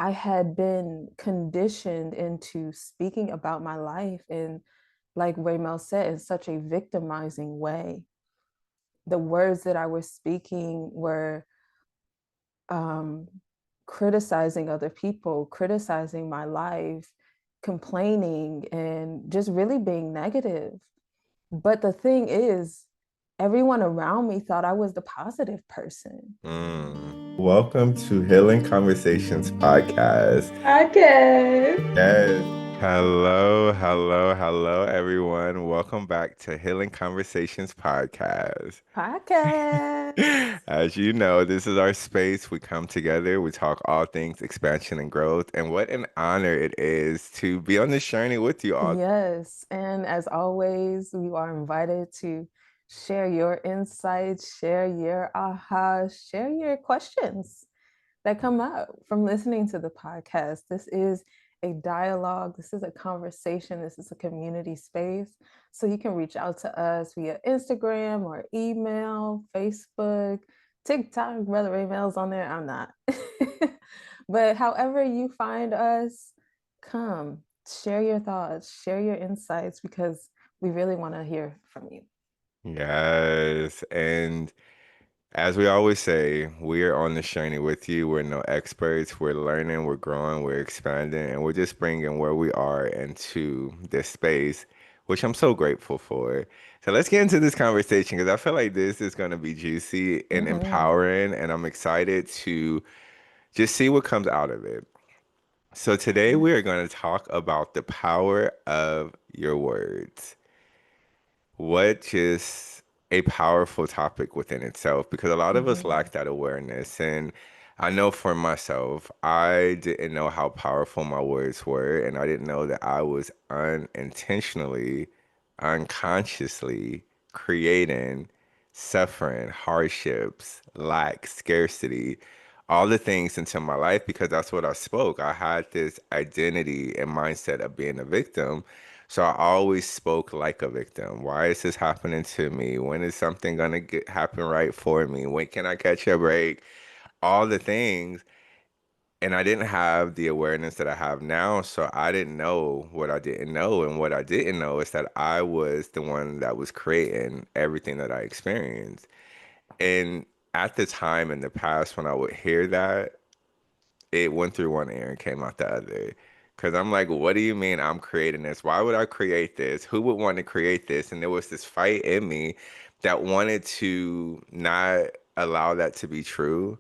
I had been conditioned into speaking about my life in, like Raymel said, in such a victimizing way. The words that I was speaking were um, criticizing other people, criticizing my life, complaining, and just really being negative. But the thing is, everyone around me thought I was the positive person. Welcome to Healing Conversations podcast. Okay. Yes. Hello, everyone. Welcome back to Healing Conversations podcast. Podcast. As you know, this is our space. We come together, we talk all things expansion and growth. And what an honor it is to be on this journey with you all. Yes. And as always, you are invited to share your insights, share your aha, share your questions that come up from listening to the podcast. This is a dialogue, this is a conversation, this is a community space. So you can reach out to us via Instagram or email, Facebook, TikTok. Brother Raymel's on there. I'm not. But however you find us, come share your thoughts, share your insights, because we really want to hear from you. Yes. And as we always say, we are on this journey with you. We're no experts. We're learning, we're growing, we're expanding, and we're just bringing where we are into this space, which I'm so grateful for. So let's get into this conversation because I feel like this is going to be juicy and Mm-hmm. empowering, and I'm excited to just see what comes out of it. So today we are Yes. going to talk about the power of your words, which is a powerful topic within itself because a lot of us Mm-hmm. lack that awareness. And I know for myself, I didn't know how powerful my words were, and I didn't know that I was unintentionally, unconsciously creating suffering, hardships, lack, scarcity, all the things into my life because that's what I spoke. I had this identity and mindset of being a victim. So I always spoke like a victim. Why is this happening to me? When is something gonna happen right for me? When can I catch a break? All the things. And I didn't have the awareness that I have now, so I didn't know what I didn't know. And what I didn't know is that I was the one that was creating everything that I experienced. And at the time in the past when I would hear that, it went through one ear and came out the other. Because I'm like, what do you mean I'm creating this? Why would I create this? Who would want to create this? And there was this fight in me that wanted to not allow that to be true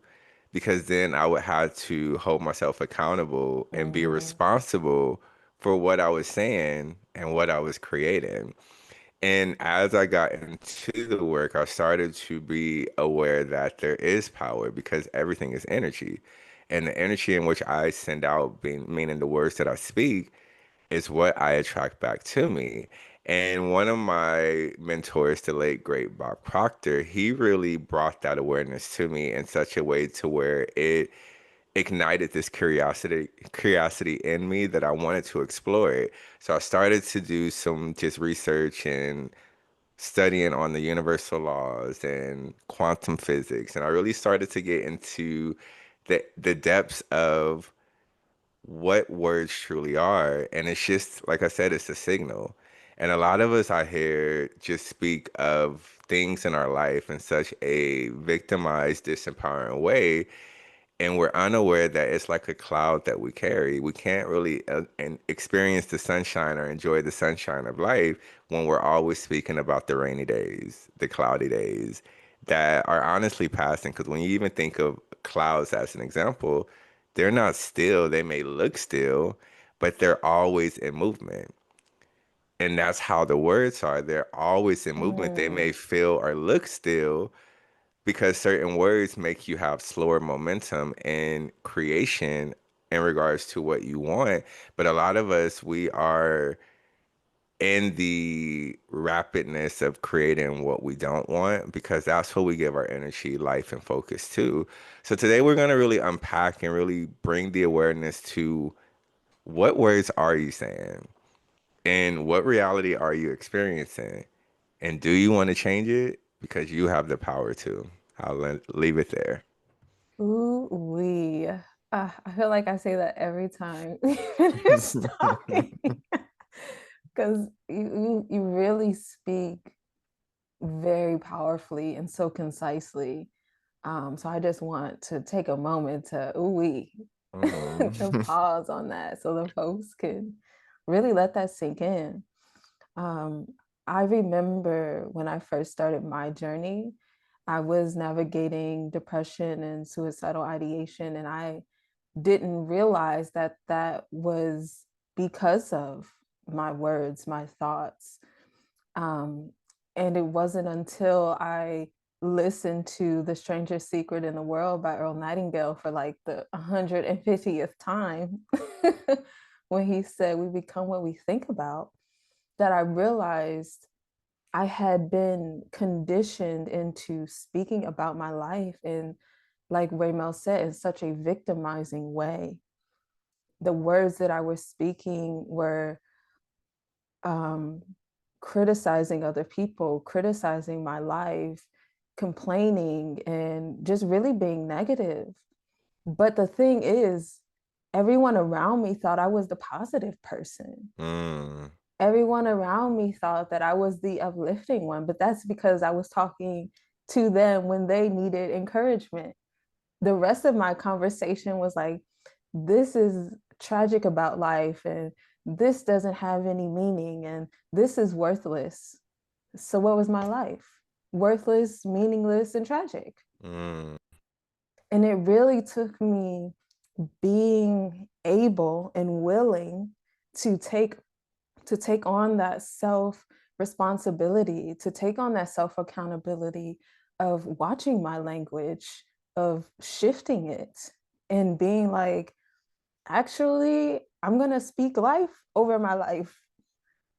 because then I would have to hold myself accountable and be Mm-hmm. responsible for what I was saying and what I was creating. And as I got into the work, I started to be aware that there is power because everything is energy. And the energy in which I send out, being, meaning the words that I speak, is what I attract back to me. And one of my mentors, the late great Bob Proctor, he really brought that awareness to me in such a way to where it ignited this curiosity in me that I wanted to explore it. So I started to do some just research and studying on the universal laws and quantum physics, and I really started to get into the depths of what words truly are. And it's just like I said, it's a signal. And a lot of us out here just speak of things in our life in such a victimized, disempowering way, and we're unaware that it's like a cloud that we carry. We can't really and experience the sunshine or enjoy the sunshine of life when we're always speaking about the rainy days, the cloudy days that are honestly passing. Because when you even think of clouds as an example, they're not still. They may look still, but they're always in movement. And that's how the words are. They're always in movement. They Mm. may feel or look still, because certain words make you have slower momentum in creation in regards to what you want. But a lot of us, we are in the rapidness of creating what we don't want because that's what we give our energy, life, and focus to. So today we're going to really unpack and really bring the awareness to what words are you saying and what reality are you experiencing? And do you want to change it? Because you have the power to. Leave it there. Ooh, we. I feel like I say that every time we finish talking, because you really speak very powerfully and so concisely. So I just want to take a moment to to Mhm. pause on that so the folks can really let that sink in. Um, I remember when I first started my journey, I was navigating depression and suicidal ideation, and I didn't realize that that was because of my words, my thoughts. Um, and it wasn't until I listened to The Strangest Secret in the World by Earl Nightingale for like the 150th time when he said, "We become what we think about," that I realized I had been conditioned into speaking about my life in, like Raymel said, in such a victimizing way. The words that I was speaking were um, criticizing other people, criticizing my life, complaining, and just really being negative. But the thing is, everyone around me thought I was the positive person. Mm. Everyone around me thought that I was the uplifting one, but that's because I was talking to them when they needed encouragement. The rest of my conversation was like, this is tragic about life, and this doesn't have any meaning, and this is worthless. So, what was my life? Worthless, meaningless, and tragic. Mm. And it really took me being able and willing to take on that self responsibility, to take on that self accountability of watching my language, of shifting it, and being like, actually, I'm going to speak life over my life.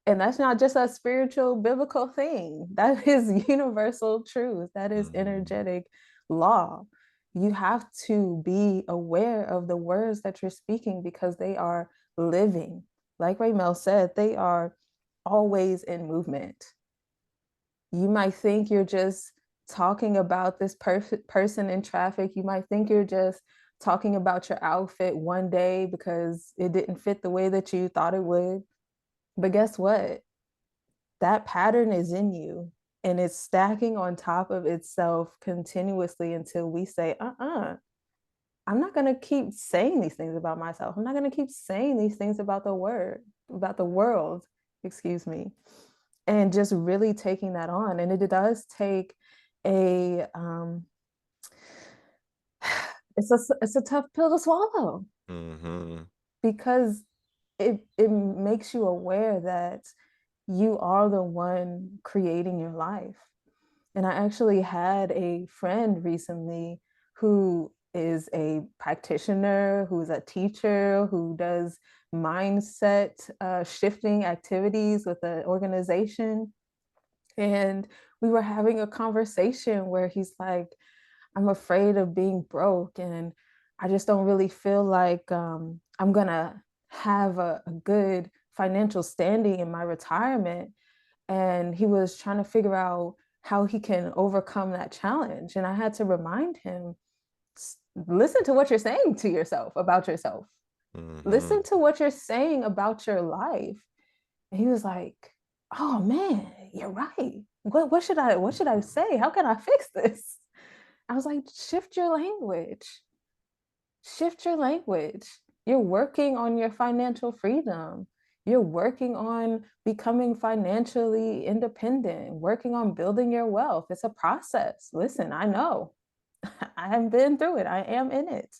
And that's not just a spiritual biblical thing. That is universal truth. That is Mhm. energetic law. You have to be aware of the words that you're speaking because they are living. Like Raymel said, they are always in movement. You might think you're just talking about this person in traffic. You might think you're just talking about your outfit one day because it didn't fit the way that you thought it would. But guess what? That pattern is in you, and it's stacking on top of itself continuously until we say, I'm not going to keep saying these things about myself. I'm not going to keep saying these things about about the world, excuse me. And just really taking that on. And it does take a, it's a tough pill to swallow Mhm. because it makes you aware that you are the one creating your life. And I actually had a friend recently who is a practitioner, who's a teacher, who does mindset shifting activities with an organization. And we were having a conversation where he's like, I'm afraid of being broke, and I just don't really feel like I'm going to have a good financial standing in my retirement. And he was trying to figure out how he can overcome that challenge. And I had to remind him, listen to what you're saying to yourself about yourself. Listen Mhm. to what you're saying about your life. And he was like, oh man, you're right. What should I say? How can I fix this? I was like, shift your language. Shift your language. You're working on your financial freedom. You're working on becoming financially independent, working on building your wealth. It's a process. Listen, I know. I have been through it. I am in it.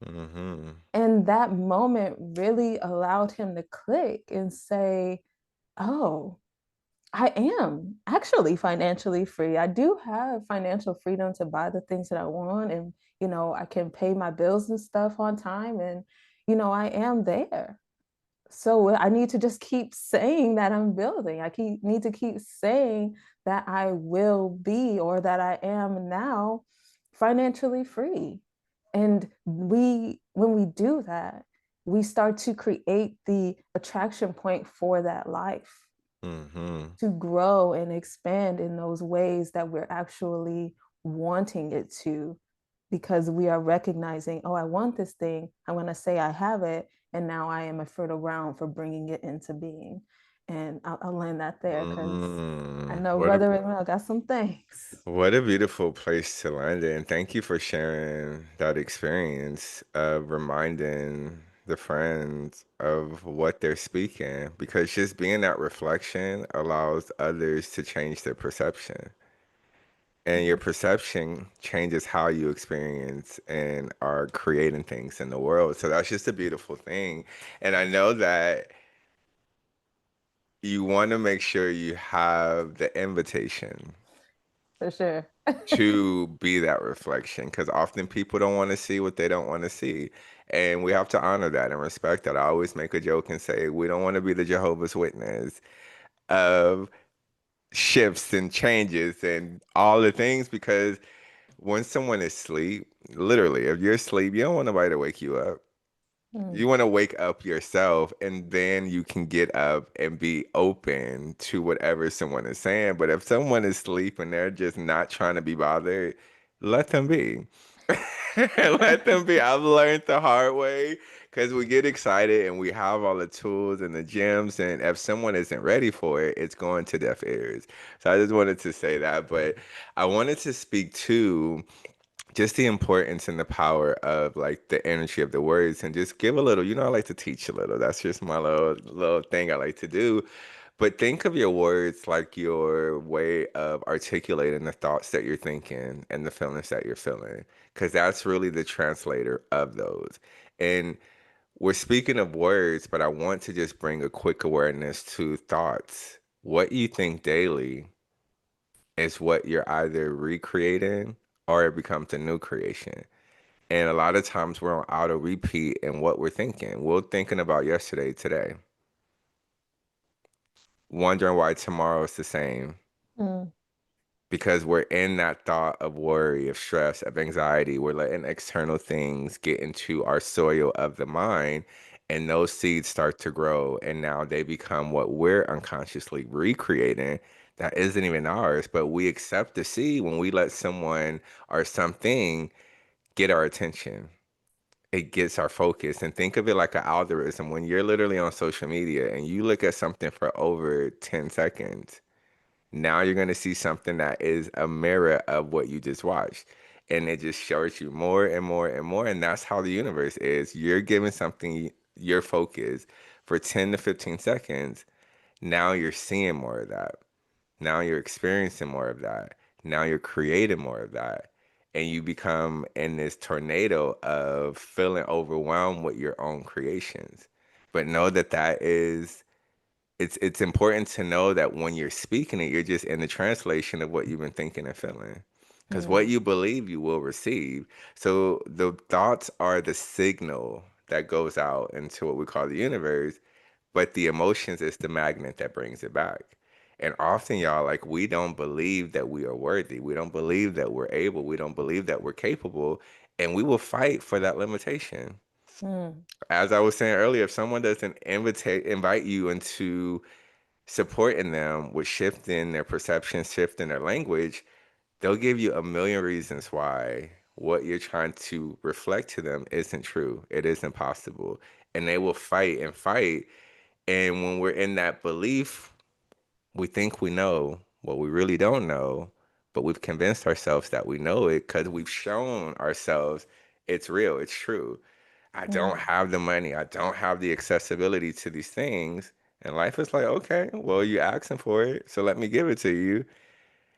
Mhm. And that moment really allowed him to click and say, oh, I am actually financially free. I do have financial freedom to buy the things that I want, and I can pay my bills and stuff on time, and I am there. So I need to just keep saying that I'm building. Need to keep saying that I will be, or that I am now, financially free. And when we do that, we start to create the attraction point for that life Mhm. to grow and expand in those ways that we're actually wanting it to. because we are recognizing, oh, I want this thing. I'm going to say I have it. And now I am a fertile ground for bringing it into being. And I'll land that there because I Mm, know what a Brother Emmanuel got some things. what a beautiful place to land in. Thank you for sharing that experience of reminding the friends of what they're speaking because just being that reflection allows others to change their perception. And your perception changes how you experience and are creating things in the world. So that's just a beautiful thing. And I know that you want to make sure you have the invitation For sure. to be that reflection because often people don't want to see what they don't want to see. And we have to honor that and respect that. I always make a joke and say, we don't want to be the Jehovah's Witness of shifts and changes and all the things because when someone is asleep, literally, if you're asleep, you don't want nobody to wake you up. Mm, You want to wake up yourself and then you can get up and be open to whatever someone is saying. But if someone is asleep and they're just not trying to be bothered, let them be. Let them be. I've learned the hard way because we get excited and we have all the tools and the gems. And if someone isn't ready for it, it's going to deaf ears. So I just wanted to say that. But I wanted to speak to just the importance and the power of like the energy of the words and just give a little, I like to teach a little. That's just my little thing I like to do. But think of your words like your way of articulating the thoughts that you're thinking and the feelings that you're feeling, because that's really the translator of those. And we're speaking of words, but I want to just bring a quick awareness to thoughts. What you think daily is what you're either recreating or it becomes a new creation. And a lot of times we're on auto repeat in what we're thinking. We're thinking about yesterday, today, wondering why tomorrow is the same mm, because we're in that thought of worry, of stress, of anxiety. We're letting external things get into our soil of the mind, and those seeds start to grow. And now they become what we're unconsciously recreating that isn't even ours. But we accept the seed when we let someone or something get our attention. It gets our focus. And think of it like an algorithm. When you're literally on social media and you look at something for over 10 seconds, now you're going to see something that is a mirror of what you just watched. And it just shows you more and more and more. And that's how the universe is. You're giving something your focus for 10 to 15 seconds. Now you're seeing more of that. Now you're experiencing more of that. Now you're creating more of that. And you become in this tornado of feeling overwhelmed with your own creations. But know that it's important to know that when you're speaking it, you're just in the translation of what you've been thinking and feeling. Because what mm, you believe, you will receive. So the thoughts are the signal that goes out into what we call the universe, but the emotions is the magnet that brings it back. And often, y'all, like we don't believe that we are worthy. We don't believe that we're able. We don't believe that we're capable. And we will fight for that limitation. mm, As I was saying earlier, if someone doesn't invite you into supporting them with shifting their perception, shifting their language, they'll give you a million reasons why what you're trying to reflect to them isn't true. It isn't possible. And they will fight and fight. And when we're in that belief, we think we know what we really don't know, but we've convinced ourselves that we know it because we've shown ourselves it's real, it's true. I don't mm, have the money, I don't have the accessibility to these things. And life is like, okay, well, you're asking for it, so let me give it to you.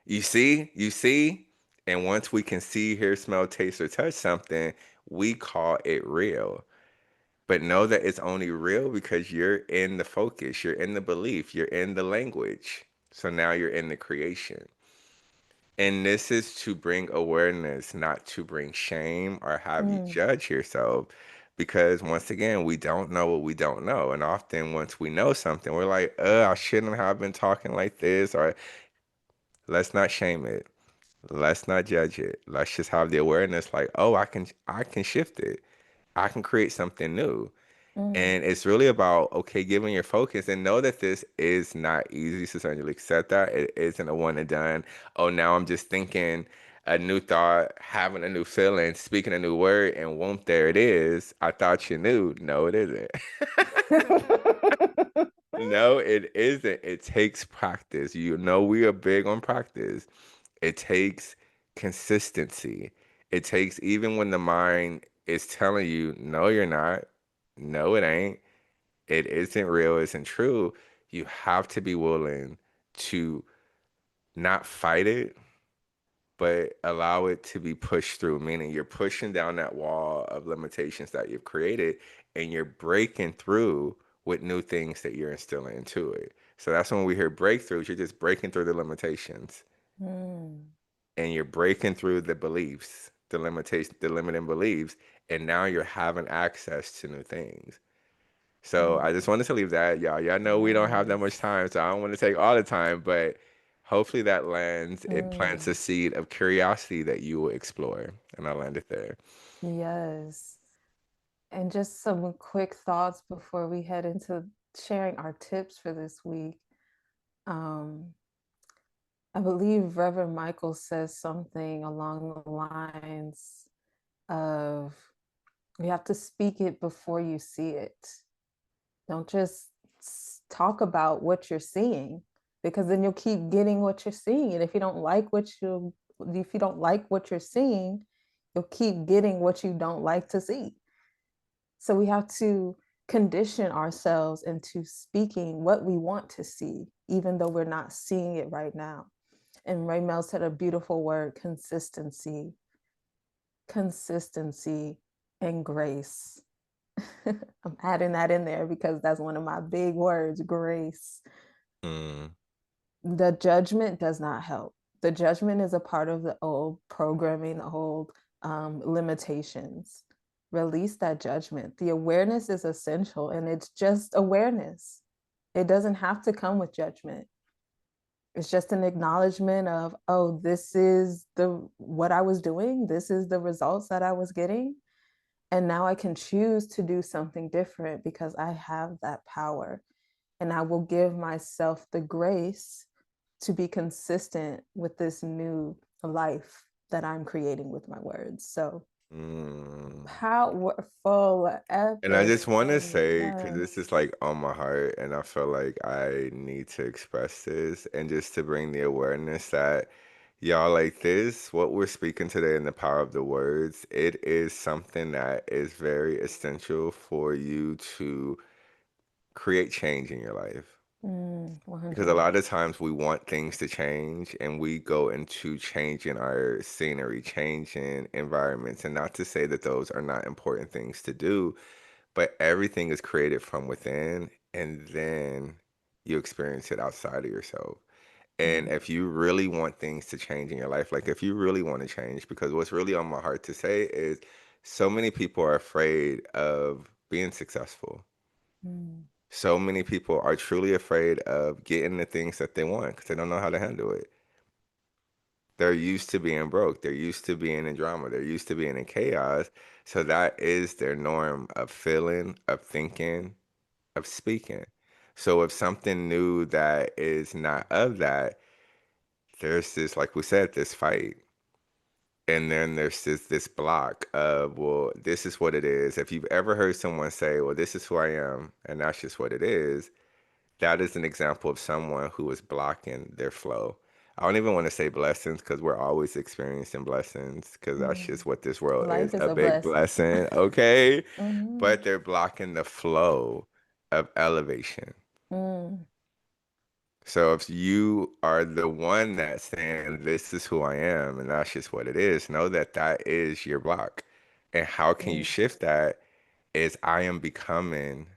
You see, and once we can see, hear, smell, taste, or touch something, we call it real. But know that it's only real because you're in the focus, you're in the belief, you're in the language. So now you're in the creation. And this is to bring awareness, not to bring shame or have you mm, judge yourself. Because once again, we don't know what we don't know. And often, once we know something, we're like, I shouldn't have been talking like this. Or let's not shame it. Let's not judge it. Let's just have the awareness like, oh, I can shift it. I can create something new. mm, And it's really about, okay, giving your focus and know that this is not easy. So certainly accept that. It isn't a one and done. Oh, now I'm just thinking, a new thought, having a new feeling, speaking a new word, and whoop, there it is. I thought you knew. No, it isn't. No, it isn't. It takes practice. You know, we are big on practice. It takes consistency. It takes, even when the mind is telling you, no, you're not. No, it ain't. It isn't real, isn't true. You have to be willing to not fight it, but allow it to be pushed through, meaning you're pushing down that wall of limitations that you've created and you're breaking through with new things that you're instilling into it. So that's when we hear breakthroughs, you're just breaking through the limitations Mm, and you're breaking through the beliefs, the limitation, the limiting beliefs, and now you're having access to new things. So mm. I just wanted to leave that, y'all. Y'all know we don't have that much Yes. time, so I don't want to take all the time, but hopefully that lands, it plants a Mm, seed of curiosity that you will explore. And I'll land it there. yes. And just some quick thoughts before we head into sharing our tips for this week. Um, I believe Reverend Michael says something along the lines of you have to speak it before you see it. Don't just talk about what you're seeing, because then you'll keep getting what you're seeing. And if you don't like what you're seeing, you'll keep getting what you don't like to see. So we have to condition ourselves into speaking what we want to see, even though we're not seeing it right now. And Ray Mel said a beautiful word: consistency, consistency, and grace. I'm adding that in there because that's one of my big words: grace. Mm, The judgment does not help. The judgment is a part of the old programming, the old limitations. Release that judgment. The awareness is essential, and it's just awareness. It doesn't have to come with judgment. It's just an acknowledgement of, oh, this is the what I was doing. This is the results that I was getting. And now I can choose to do something different because I have that power. And I will give myself the grace to be consistent with this new life that I'm creating with my words. So mm. powerful And I just want to episode. say, because this Yes. is like on my heart, and I feel like I need to express this, and just to bring the awareness that y'all, like this, what we're speaking today in the power of the words, it is something that is very essential for you to create change in your life. Because a 100. lot of times we want things to change and we go into changing our scenery, changing environments. And not to say that those are not important things to do, but everything is created from within and then you experience it outside of yourself. And Mm, if you really want things to change in your life, like if you really want to change, because what's really on my heart to say is so many people are afraid of being successful. mm, So many people are truly afraid of getting the things that they want because they don't know how to handle it. They're used to being broke. They're used to being in drama. They're used to being in chaos. So that is their norm of feeling, of thinking, of speaking. So if something new that is not of that, there's this, like we said, this fight. And then there's this block of, well, this is what it is. If you've ever heard someone say, well, this is who I am, and that's just what it is, that is an example of someone who is blocking their flow. I don't even want to say blessings because we're always experiencing blessings because that's mm. just what this world Life is, is a a big blessing. blessing, okay? Mm, But they're blocking the flow of elevation. mm, So if you are the one that's saying, this is who I am, and that's just what it is, know that that is your block. And how can you mm, shift that is I am becoming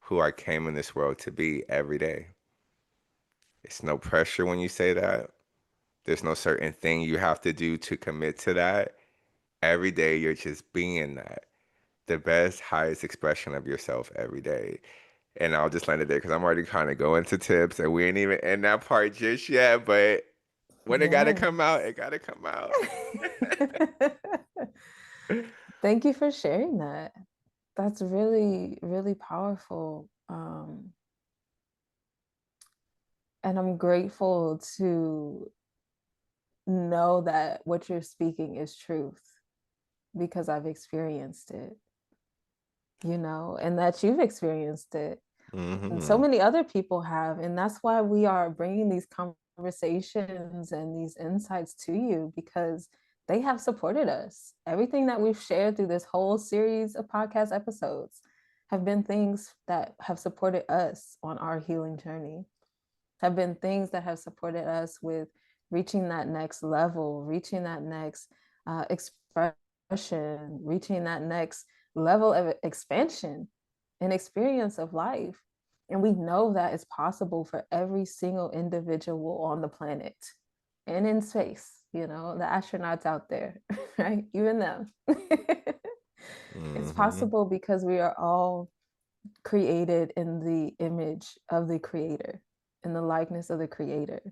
who I came in this world to be every day. It's no pressure when you say that. There's no certain thing you have to do to commit to that. Every day you're just being that, the best, highest expression of yourself every day. And I'll just land it there because I'm already kind of going to tips and we ain't even in that part just yet. But when it gotta come out, yes. it gotta come out. Thank you for sharing that. That's really, really powerful. And I'm grateful to know that what you're speaking is truth because I've experienced it, and that you've experienced it. And so Hmm. many other people have. And that's why we are bringing these conversations and these insights to you because they have supported us. Everything that we've shared through this whole series of podcast episodes have been things that have supported us on our healing journey, have been things that have supported us with reaching that next level, reaching that next expression, reaching that next level of expansion and experience of life. And we know that it's possible for every single individual on the planet and in space, the astronauts out there, right? Even them. It's Hmm. possible because we are all created in the image of the creator, in the likeness of the creator.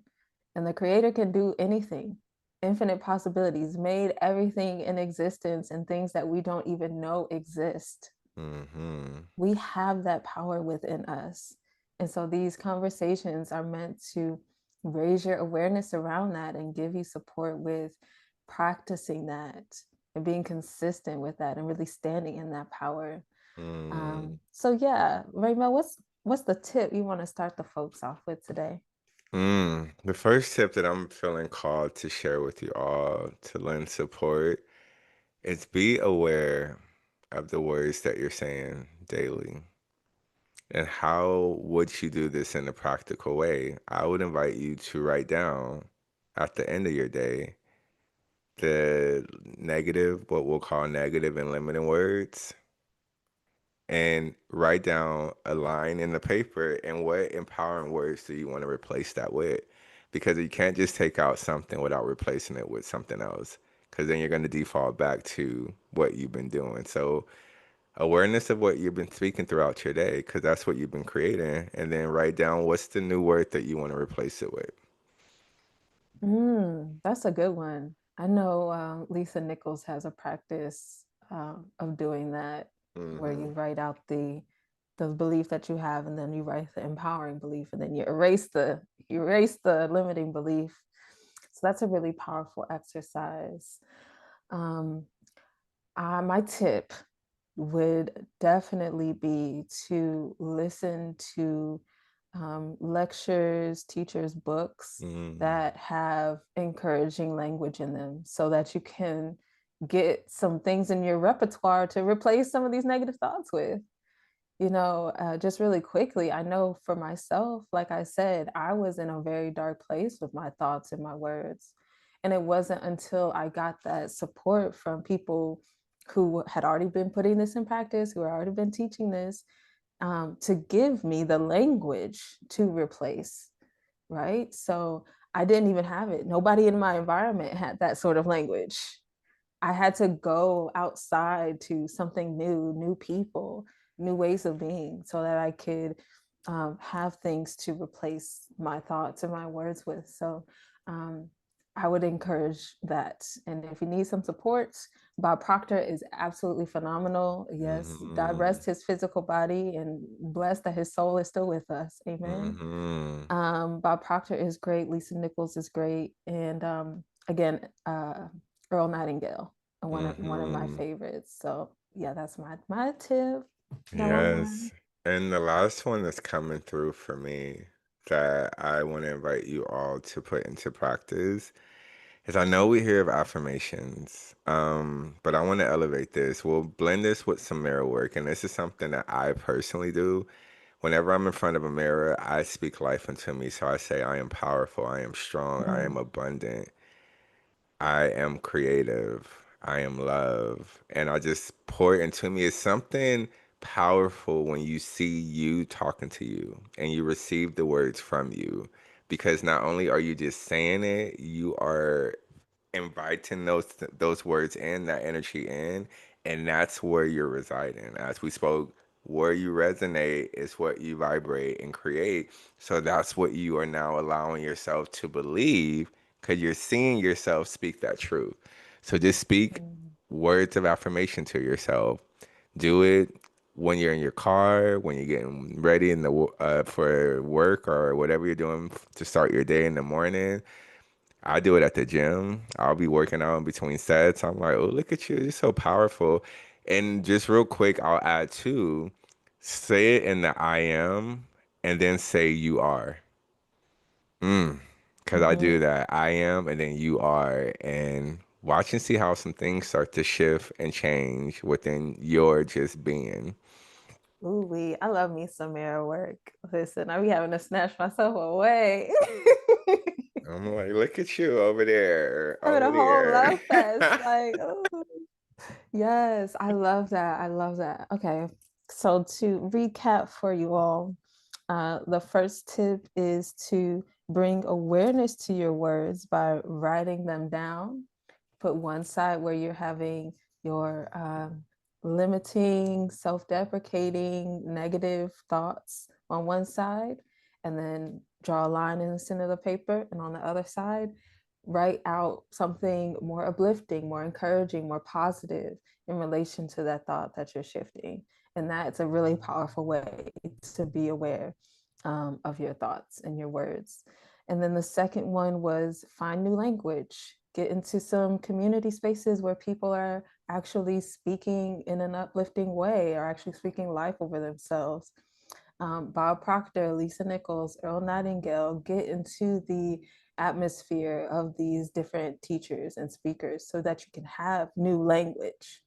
And the creator can do anything, infinite possibilities, made everything in existence and things that we don't even know exist. Hmm. We have that power within us. And so these conversations are meant to raise your awareness around that and give you support with practicing that and being consistent with that and really standing in that power. Mm. So yeah, Raymond, what's the tip you want to start the folks off with today? The first tip that I'm feeling called to share with you all to lend support is be aware of the words that you're saying daily. And how would you do this in a practical way? I would invite you to write down at the end of your day the negative, what we'll call negative and limiting words, and write down a line in the paper and what empowering words do you want to replace that with? Because you can't just take out something without replacing it with something else, because then you're going to default back to what you've been doing. So awareness of what you've been speaking throughout your day, because that's what you've been creating, and then write down what's the new word that you want to replace it with. That's a good one. I know Lisa Nichols has a practice of doing that, where you Hmm. write out the belief that you have, and then you write the empowering belief, and then you erase the limiting belief. So that's a really powerful exercise. Um, my tip would definitely be to listen to lectures, teachers' books Mm. that have encouraging language in them so that you can get some things in your repertoire to replace some of these negative thoughts with. Just really quickly, I know for myself, like I said, I was in a very dark place with my thoughts and my words. And it wasn't until I got that support from people who had already been putting this in practice, who had already been teaching this, to give me the language to replace, right? So I didn't even have it. Nobody in my environment had that sort of language. I had to go outside to something new, new people, new ways of being, so that I could have things to replace my thoughts and my words with. So um, I would encourage that. And if you need some support, Bob Proctor is absolutely phenomenal. Yes, God Hmm. rest his physical body and bless that his soul is still with us. Amen. Hmm. Bob Proctor is great. Lisa Nichols is great. And again, Earl Nightingale, one of my Hmm. favorites. So yeah, that's my tip. Number one. Yes. And the last one that's coming through for me that I want to invite you all to put into practice is I know we hear of affirmations, but I want to elevate this. We'll blend this with some mirror work, and this is something that I personally do. Whenever I'm in front of a mirror, I speak life into me. So I say, I am powerful, I am strong, I am Mm, abundant, I am creative. I am love. And I just pour it into me. It's something powerful when you see you talking to you and you receive the words from you. Because not only are you just saying it, you are inviting those words in, that energy in, and that's where you're residing. As we spoke, where you resonate is what you vibrate and create. So that's what you are now allowing yourself to believe because you're seeing yourself speak that truth. So just speak mm, words of affirmation to yourself. Do it when you're in your car, when you're getting ready for work or whatever you're doing to start your day in the morning. I do it at the gym. I'll be working out in between sets. I'm like, oh, look at you. You're so powerful. And just real quick, I'll add too, say it in the I am and then say you are. Because I Mm-hmm. do that. I am and then you are. And watch and see how some things start to shift and change within your just being. Ooh, I love me some mirror work. Listen, I be having to snatch myself away. I'm like, look at you over there, Having over a whole there. love fest. Like, oh, yes, I love that. I love that. Okay. So to recap for you all, the first tip is to bring awareness to your words by writing them down. Put one side where you're having your limiting, self deprecating, negative thoughts on one side, and then draw a line in the center of the paper. And on the other side, write out something more uplifting, more encouraging, more positive in relation to that thought that you're shifting. And that's a really powerful way to be aware of your thoughts and your words. And then the second one was find new language, get into some community spaces where people are actually speaking in an uplifting way or actually speaking life over themselves. Bob Proctor, Lisa Nichols, Earl Nightingale, get into the atmosphere of these different teachers and speakers so that you can have new language.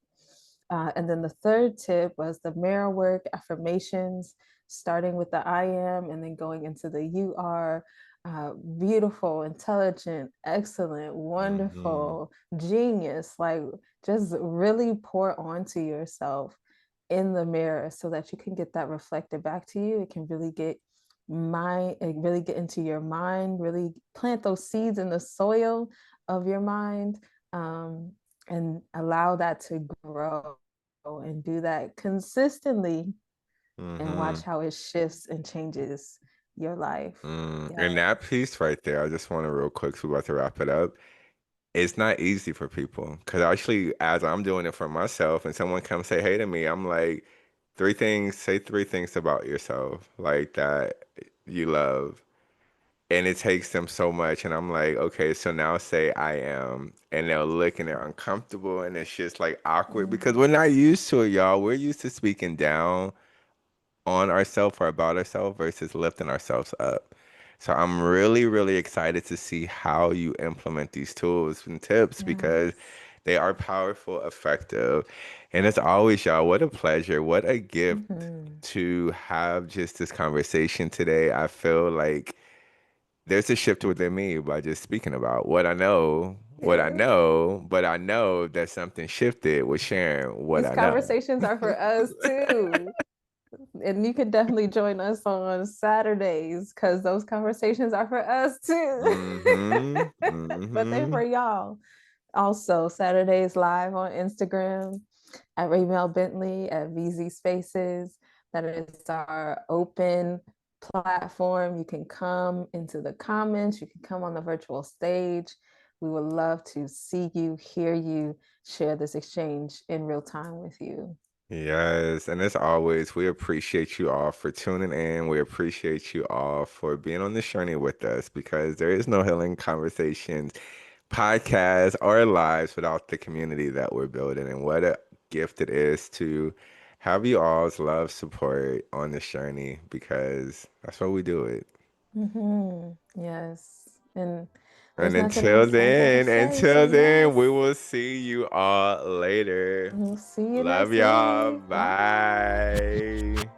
And then the third tip was the mirror work affirmations, starting with the I am and then going into the you are. Beautiful, intelligent, excellent, hmm wonderful, genius. Like, just really pour onto yourself in the mirror so that you can get that reflected back to you. It can really really get into your mind, really plant those seeds in the soil of your mind, um, and allow that to grow and do that consistently and watch hmm how it shifts and changes your life. And Yeah. that piece right there, I just want to real quick, so we're about to wrap it up. It's not easy for people because actually, as I'm doing it for myself, and someone comes say hey to me, I'm like, say three things about yourself, like that you love. And it takes them so much. And I'm like, okay, so now say I am. And they'll look and they're uncomfortable and it's just like awkward because we're not used to it, y'all. We're used to speaking down on ourselves or about ourselves versus lifting ourselves up. So I'm really, really excited to see how you implement these tools and tips because Yes. they are powerful, effective. And as always, y'all, what a pleasure, what a gift Mm-hmm. to have just this conversation today. I feel like there's a shift within me by just speaking about what I Yeah. know, but I know that something shifted with sharing what These I know. conversations are for us too. And you can definitely join us on Saturdays because those conversations are for us too. Mm-hmm. But they're Mm-hmm. for y'all. Also, Saturdays live on Instagram at Raymel Bentley at VZ Spaces. That is our open platform. You can come into the comments, you can come on the virtual stage. We would love to see you, hear you, share this exchange in real time with you. Yes, and as always, we appreciate you all for tuning in. We appreciate you all for being on this journey with us because there is no healing conversations, podcasts, or lives without the community that we're building. And what a gift it is to have you all's love, support on this journey because that's why we do it. Yes. And And there's nothing else I gotta say. So, until then, we yes, will see you all later. we'll see you Love next y'all. week. Bye. Bye.